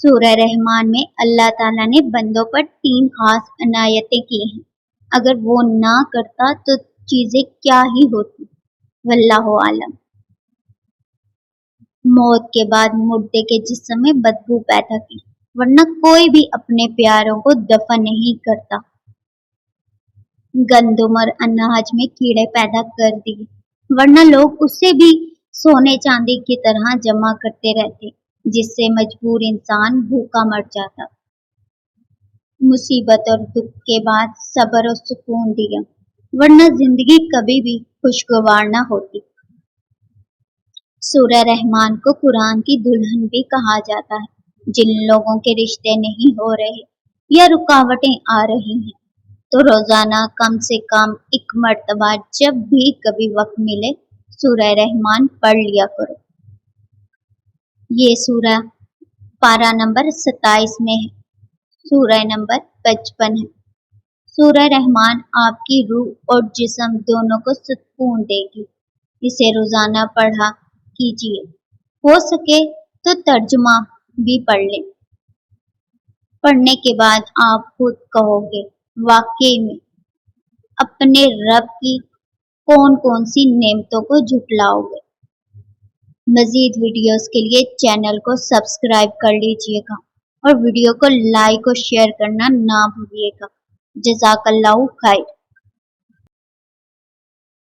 سورہ رحمان میں اللہ تعالیٰ نے بندوں پر 3 خاص عنایتیں کی ہیں۔ اگر وہ نہ کرتا تو چیزیں کیا ہی ہوتی، واللہ عالم۔ موت کے بعد مردے کے جسم میں بدبو پیدا کی، ورنہ کوئی بھی اپنے پیاروں کو دفن نہیں کرتا۔ گندم اور اناج میں کیڑے پیدا کر دیے، ورنہ لوگ اسے بھی سونے چاندی کی طرح جمع کرتے رہتے، جس سے مجبور انسان بھوکا مر جاتا۔ مصیبت اور دکھ کے بعد صبر اور سکون دیا، ورنہ زندگی کبھی بھی خوشگوار نہ ہوتی۔ سورہ رحمان کو قرآن کی دلہن بھی کہا جاتا ہے۔ جن لوگوں کے رشتے نہیں ہو رہے یا رکاوٹیں آ رہی ہیں تو روزانہ کم سے کم 1 مرتبہ جب بھی کبھی وقت ملے سورہ رحمان پڑھ لیا کرو۔ یہ سورہ پارہ نمبر 27 میں ہے، سورہ نمبر 55 ہے۔ سورہ رحمان آپ کی روح اور جسم دونوں کو سکون دے گی۔ اسے روزانہ پڑھا کیجیے، ہو سکے تو ترجمہ بھی پڑھ لیں۔ پڑھنے کے بعد آپ خود کہو گے واقعی میں اپنے رب کی کون کون سی نعمتوں کو جھٹلاؤ گے۔ مزید ویڈیوز کے لیے چینل کو سبسکرائب کر لیجیے گا اور ویڈیو کو لائک اور شیئر کرنا نہ بھولیے گا۔ جزاک اللہ خیر۔